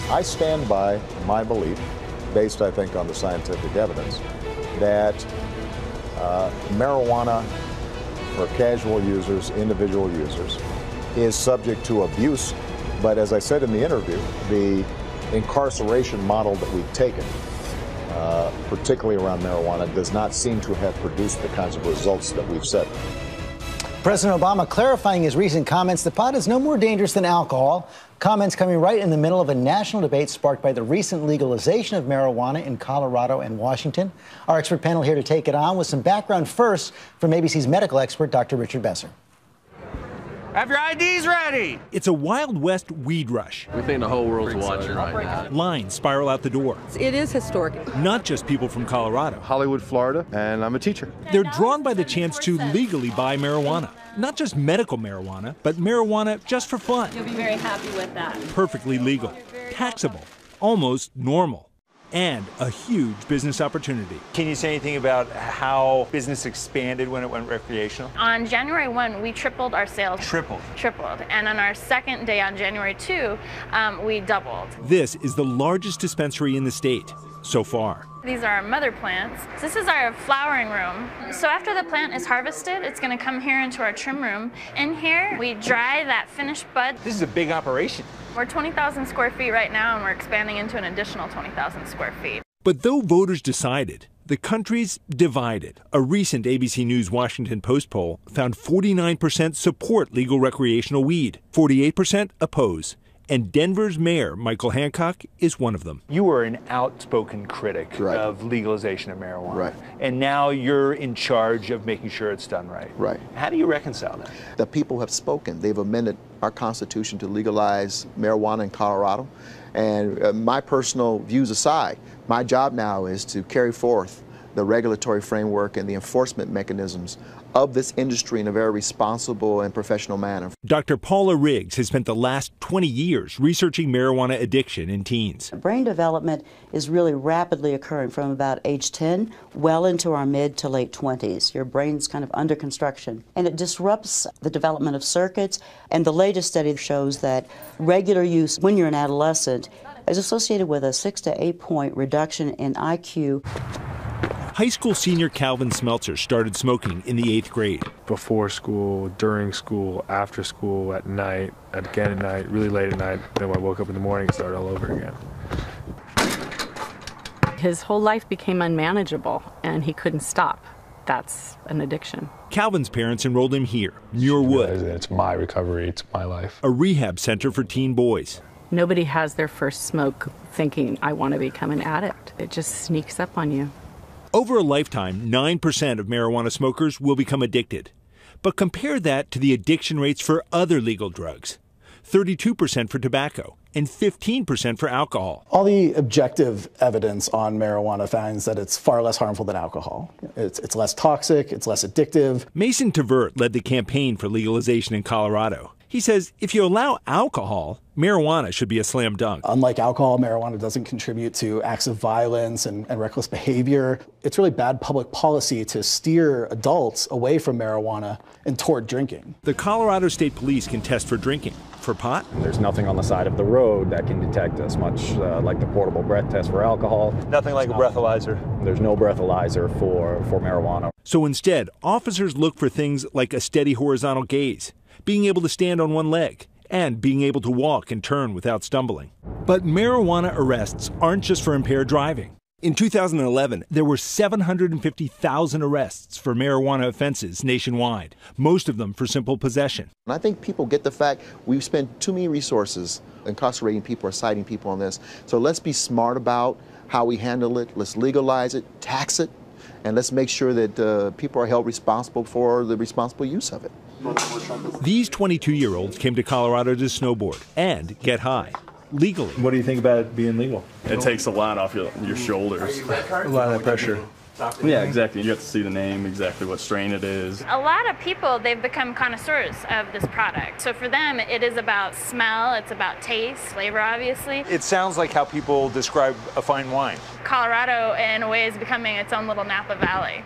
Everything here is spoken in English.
I stand by my belief, based, I think, on the scientific evidence, that marijuana for casual users, individual users, is subject to abuse. But as I said in the interview, the incarceration model that we've taken, particularly around marijuana, does not seem to have produced the kinds of results that we've said. President Obama clarifying his recent comments that pot is no more dangerous than alcohol. Comments coming right in the middle of a national debate sparked by the recent legalization of marijuana in Colorado and Washington. Our expert panel here to take it on with some background first from ABC's medical expert, Dr. Richard Besser. Have your IDs ready! It's a Wild West weed rush. We think the whole world's watching right now. Lines spiral out the door. It is historic. Not just people from Colorado. Hollywood, Florida, and I'm a teacher. They're drawn by the chance to legally buy marijuana. Not just medical marijuana, but marijuana just for fun. You'll be very happy with that. Perfectly legal, taxable, almost normal. And a huge business opportunity. Can you say anything about how business expanded when it went recreational? On January 1, we tripled our sales. Tripled. And on our second day, on January 2, we doubled. This is the largest dispensary in the state so far. These are our mother plants. This is our flowering room. So after the plant is harvested, it's going to come here into our trim room. In here, we dry that finished bud. This is a big operation. We're 20,000 square feet right now, and we're expanding into an additional 20,000 square feet. But though voters decided, the country's divided. A recent ABC News Washington Post poll found 49% support legal recreational weed, 48% oppose. And Denver's mayor, Michael Hancock, is one of them. You were an outspoken critic of legalization of marijuana. Right. And now you're in charge of making sure it's done right. Right. How do you reconcile that? The people have spoken. They've amended our Constitution to legalize marijuana in Colorado. And my personal views aside, my job now is to carry forth the regulatory framework and the enforcement mechanisms of this industry in a very responsible and professional manner. Dr. Paula Riggs has spent the last 20 years researching marijuana addiction in teens. Brain development is really rapidly occurring from about age 10 well into our mid to late 20s. Your brain's kind of under construction, and it disrupts the development of circuits. And the latest study shows that regular use when you're an adolescent is associated with a 6 to 8 point reduction in IQ. High school senior Calvin Smeltzer started smoking in the 8th grade. Before school, during school, after school, at night, again at night, really late at night. Then when I woke up in the morning, it started all over again. His whole life became unmanageable, and he couldn't stop. That's an addiction. Calvin's parents enrolled him here, Muir Wood. It's my recovery, it's my life. A rehab center for teen boys. Nobody has their first smoke thinking, I want to become an addict. It just sneaks up on you. Over a lifetime, 9% of marijuana smokers will become addicted. But compare that to the addiction rates for other legal drugs. 32% for tobacco and 15% for alcohol. All the objective evidence on marijuana finds that it's far less harmful than alcohol. It's less toxic, it's less addictive. Mason Tvert led the campaign for legalization in Colorado. He says if you allow alcohol, marijuana should be a slam dunk. Unlike alcohol, marijuana doesn't contribute to acts of violence and reckless behavior. It's really bad public policy to steer adults away from marijuana and toward drinking. The Colorado State Police can test for drinking. For pot? There's nothing on the side of the road that can detect as much like the portable breath test for alcohol. Nothing like a breathalyzer. There's no breathalyzer for marijuana. So instead, officers look for things like a steady horizontal gaze, being able to stand on one leg, and being able to walk and turn without stumbling. But marijuana arrests aren't just for impaired driving. In 2011, there were 750,000 arrests for marijuana offenses nationwide, most of them for simple possession. And I think people get the fact we've spent too many resources incarcerating people or citing people on this. So let's be smart about how we handle it. Let's legalize it, tax it, and let's make sure that people are held responsible for the responsible use of it. These 22-year-olds came to Colorado to snowboard and get high, legally. What do you think about it being legal? It takes a lot off your shoulders. A lot of that pressure. Yeah, exactly. You have to see the name, exactly what strain it is. A lot of people, they've become connoisseurs of this product. So for them, it is about smell, it's about taste, flavor, obviously. It sounds like how people describe a fine wine. Colorado, in a way, is becoming its own little Napa Valley.